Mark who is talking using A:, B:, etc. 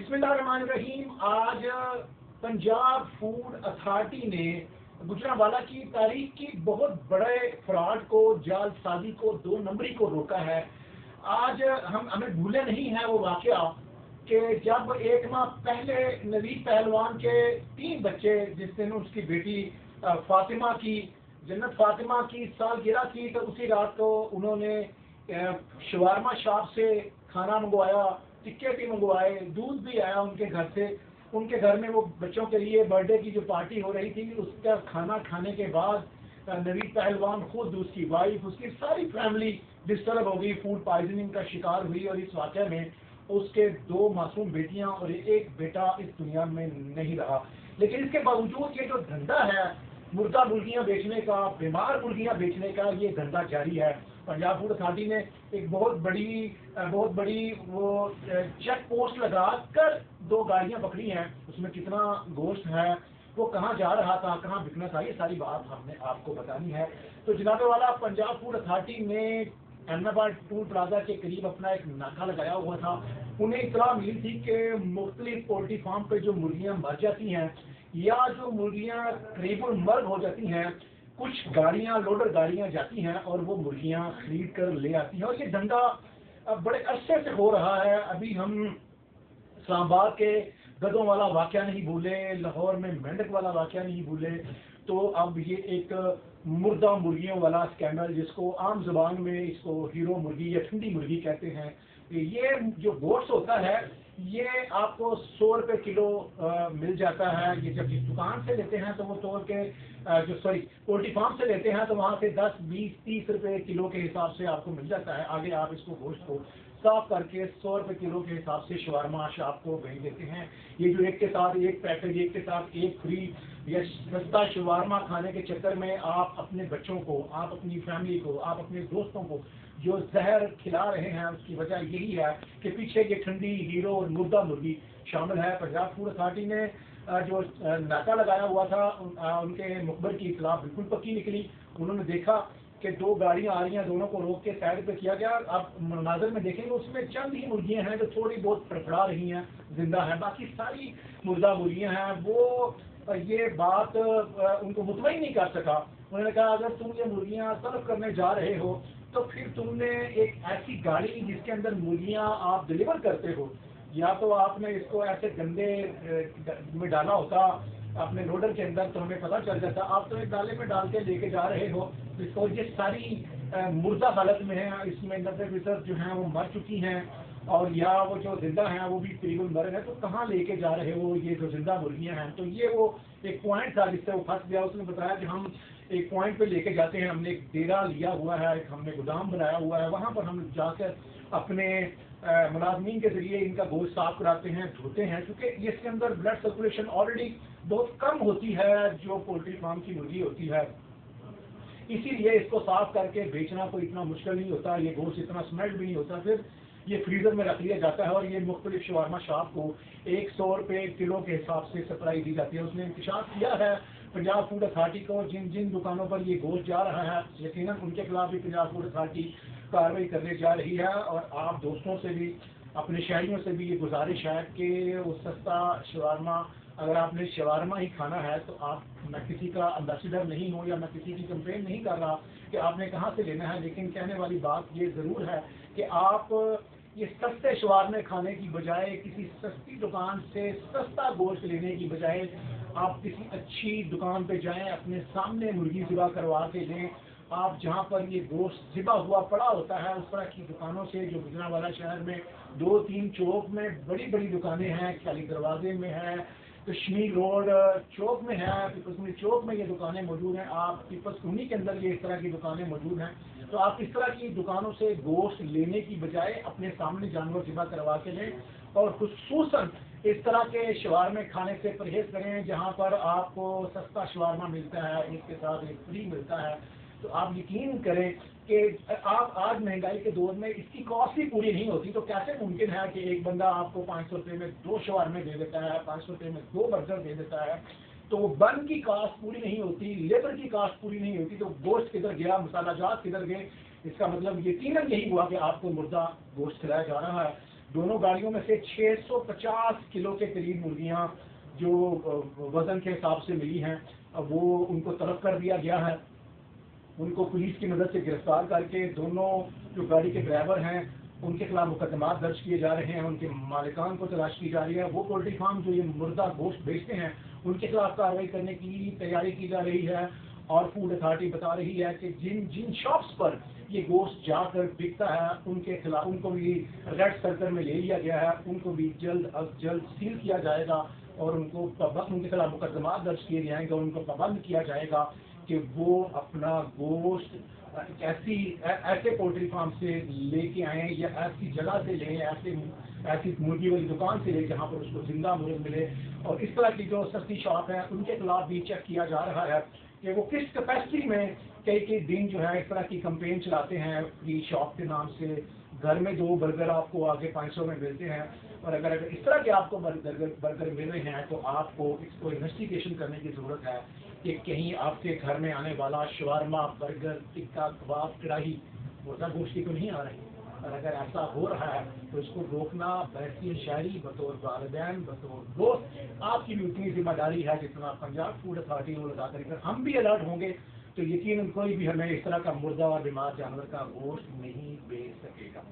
A: बिस्मिल्लाहिर्रहमानिर्रहीम। आज Punjab food authority ने गुजरांवाला की तारीख की बहुत बड़े फ्रॉड को, जालसाजी को, 2 नंबरी को रोका है। आज हमें भूले नहीं है वो वाकया कि जब 1 माह पहले नवीद पहलवान के 3 बच्चे, जिस दिन उसकी बेटी फातिमा की, जन्नत फातिमा की सालगिरह थी, तो उसी रात को उन्होंने शवारमा शॉप से खाना मंगवाया, टिक्के भी मंगवाए, दूध भी आया उनके घर से। उनके घर में वो बच्चों के लिए बर्थडे की जो पार्टी हो रही थी, उसका खाना खाने के बाद नवीद पहलवान खुद, उसकी वाइफ, उसकी सारी फैमिली डिस्टर्ब हो गई, फूड पॉइजनिंग का शिकार हुई। और इस वाक़े में उसके 2 मासूम बेटियां और 1 बेटा इस दुनिया में नहीं रहा। लेकिन इसके बावजूद ये जो धंधा है मुर्गा मुर्गियां बेचने का, बीमार मुर्गियां बेचने का, ये धंधा जारी है। पंजाब फूड अथॉरिटी ने एक बहुत बड़ी वो चेक पोस्ट लगा कर 2 गाड़ियां पकड़ी हैं। उसमें कितना गोश्त है, वो कहाँ जा रहा था, कहाँ बिकना था, ये सारी बात हमने आपको बतानी है। तो जनाबे वाला पंजाब फूड अथॉरिटी ने अहमदाबाद टूल प्लाजा के करीब अपना एक नाका लगाया हुआ था। उन्हें इतला मिली थी कि मुख्तलिफ पोल्ट्री फार्म पे जो मुर्गियां मर जाती हैं या जो मुर्गियां करीबन मर्द हो जाती हैं, कुछ गाड़ियां, लोडर गाड़ियां जाती हैं और वो मुर्गियां खरीद कर ले आती हैं। और ये धंधा बड़े अरसे से हो रहा है। अभी हम इस्लामाबाद के गधों वाला वाकया नहीं भूले, लाहौर में मेंढक वाला वाकया नहीं भूले, तो अब ये एक मुर्दा मुर्गियों वाला स्कैंडल, जिसको आम जुबान में इसको हीरो मुर्गी या ठंडी मुर्गी कहते हैं। ये जो गोश्त होता है ये आपको 100 रुपये किलो मिल जाता है। ये जब जिस दुकान से लेते हैं तो वो तोड़ के पोल्ट्री फार्म से लेते हैं तो वहाँ से 10, 20, 30 रुपये किलो के हिसाब से आपको मिल जाता है। आगे आप इसको गोश्त को साफ करके 100 रुपये किलो के हिसाब से शवारमा शॉप को भेज देते हैं। ये जो एक के साथ एक पैकेज, एक के साथ एक फ्री, या सस्ता शवारमा खाने के चक्कर में आप अपने बच्चों को, आप अपनी फैमिली को, आप अपने दोस्तों को जो जहर खिला रहे हैं, उसकी वजह यही है कि पीछे ये ठंडी हीरो और मुर्दा मुर्गी शामिल है। पंजाब फूड अथॉरिटी ने जो नाका लगाया हुआ था, उनके मुखबर की इतला बिल्कुल पक्की निकली। उन्होंने देखा कि 2 गाड़ियां आ रही हैं, दोनों को रोक के साइड पे किया गया। आप मनाजर में देखेंगे उसमें चंद ही मुर्गियां हैं जो थोड़ी बहुत फड़फड़ा रही हैं, जिंदा हैं, बाकी सारी मुर्दा मुर्गियां हैं। वो ये बात उनको मुतमईन नहीं कर सका। उन्होंने कहा अगर तुम ये मुर्गियां सर्व करने जा रहे हो तो फिर तुमने एक ऐसी गाड़ी जिसके अंदर मुर्गियां आप डिलीवर करते हो, या तो आपने इसको ऐसे गंदे में डाला होता अपने लोडर के अंदर तो हमें पता चल जाता। आप तो एक डाले में डाल के लेके जा रहे हो, इसको ये सारी मुर्दा हालत में है। इसमें 90% जो हैं वो मर चुकी हैं, और या वो जो जिंदा हैं वो भी करीबन मर हैं। तो कहाँ लेके जा रहे हो ये जो जिंदा मुर्गियां हैं? तो ये वो एक पॉइंट था जिससे वो फंस गया। उसने बताया कि हम एक पॉइंट पे लेके जाते हैं, हमने एक डेरा लिया हुआ है, एक हमने गोदाम बनाया हुआ है, वहाँ पर हम जाकर अपने मुलाजमीन के जरिए इनका गोश्त साफ कराते हैं, धोते हैं, क्योंकि इसके अंदर ब्लड सर्कुलेशन ऑलरेडी बहुत कम होती है जो पोल्ट्री फार्म की मुर्गी होती है। इसीलिए इसको साफ करके बेचना कोई इतना मुश्किल नहीं होता, ये गोश्त इतना स्मेल्ड भी नहीं होता। फिर ये फ्रीजर में रख लिया जाता है और ये मुख्तलिफ शवारमा शॉप को 100 रुपये किलो के हिसाब से सप्लाई दी जाती है। उसने इंतशार किया है पंजाब फूड अथॉरिटी को, जिन जिन दुकानों पर ये गोश्त जा रहा है यकीनन उनके खिलाफ भी पंजाब फूड अथॉरिटी कार्रवाई करने जा रही है। और आप दोस्तों से भी, अपने शहरियों से भी ये गुजारिश है कि वो सस्ता शवारमा, अगर आपने शवारमा ही खाना है तो आप, मैं किसी का एम्बेसडर नहीं हूँ या मैं किसी की कंप्लेन नहीं कर रहा कि आपने कहाँ से लेना है, लेकिन कहने वाली बात ये ज़रूर है कि आप ये सस्ते शवारमे खाने की बजाय, किसी सस्ती दुकान से सस्ता गोश्त लेने की बजाय आप किसी अच्छी दुकान पे जाएं, अपने सामने मुर्गी ज़िबा करवा के लें। आप जहाँ पर ये गोश्त ज़िबा हुआ पड़ा होता है उस तरह की दुकानों से, जो गुजरांवाला शहर में 2-3 चौक में बड़ी बड़ी दुकानें हैं, खाली दरवाजे में है, कश्मीर रोड चौक में है, पीपल्स चौक में ये दुकानें मौजूद हैं, आप पीपल्स कुनी के अंदर ये इस तरह की दुकानें मौजूद हैं। तो आप इस तरह की दुकानों से गोश्त लेने की बजाय अपने सामने जानवर ज़िबा करवा के लें, और खुसूसन इस तरह के शवारमे खाने से परहेज करें जहाँ पर आपको सस्ता शवारमा मिलता है, एक के साथ एक फ्री मिलता है। तो आप यकीन करें कि आप आज महंगाई के दौर में इसकी कॉस्ट ही पूरी नहीं होती, तो कैसे मुमकिन है कि एक बंदा आपको 500 रुपये में 2 शवारमे दे देता है, 500 रुपये में 2 बर्गर दे देता है। तो बन की कास्ट पूरी नहीं होती, लेबर की कास्ट पूरी नहीं होती, तो गोश्त किधर गया, मसाला जात किधर गए? इसका मतलब यकीनन यही हुआ कि आपको मुर्दा गोश्त खिलाया जा रहा है। دونوں گاڑیوں میں سے 650 کلو کے قریب مرغیاں جو وزن کے حساب سے ملی ہیں وہ ان کو طلب کر دیا گیا ہے. ان کو پولیس کی مدد سے گرفتار کر کے دونوں جو گاڑی کے ڈرائیور ہیں ان کے خلاف مقدمات درج کیے جا رہے ہیں. ان کے مالکان کو تلاش کی جا رہی ہے. وہ پولٹری فارم جو یہ مردہ گوشت بیچتے ہیں ان کے خلاف کارروائی کرنے کی تیاری کی جا رہی ہے. اور فوڈ اتھارٹی بتا رہی ہے کہ جن شاپس پر یہ گوشت جا کر بکتا ہے ان کے خلاف ان کو بھی ریڈ سرکل میں لے لیا گیا ہے. ان کو بھی جلد از جلد سیل کیا جائے گا اور ان کے خلاف مقدمات درج کیے جائیں گے اور ان کو پابند کیا جائے گا کہ وہ اپنا گوشت ایسے پولٹری فارم سے لے کے آئیں یا ایسی جگہ سے لیں ایسی مرغی والی دکان سے لیں جہاں پر اس کو زندہ مرغ ملے. اور اس طرح کی جو سستی شاپ ہیں ان کے خلاف بھی چیک کیا جا رہا ہے کہ وہ کس کیپیسٹی میں کئی دن جو ہے اس طرح کی کمپین چلاتے ہیں فری شاپ کے نام سے. گھر میں 2 برگر آپ کو آگے 500 میں ملتے ہیں اور اگر اس طرح کے آپ کو برگر مل رہے ہیں تو آپ کو اس کو انویسٹیگیشن کرنے کی ضرورت ہے کہ کہیں آپ کے گھر میں آنے والا شوارما برگر ٹکا کباب کڑاہی مردہ گوشت کی تو نہیں آ رہی. اور اگر ایسا ہو رہا ہے تو اس کو روکنا بحثیت شہری بطور والدین بطور دوست آپ کی بھی اتنی ذمہ داری ہے جتنا پنجاب فوڈ اتھارٹی کو ادا کرے گا. ہم بھی الرٹ ہوں گے تو یقیناً کوئی بھی ہمیں اس طرح کا مردہ اور بیمار جانور کا گوشت نہیں بیچ سکے گا.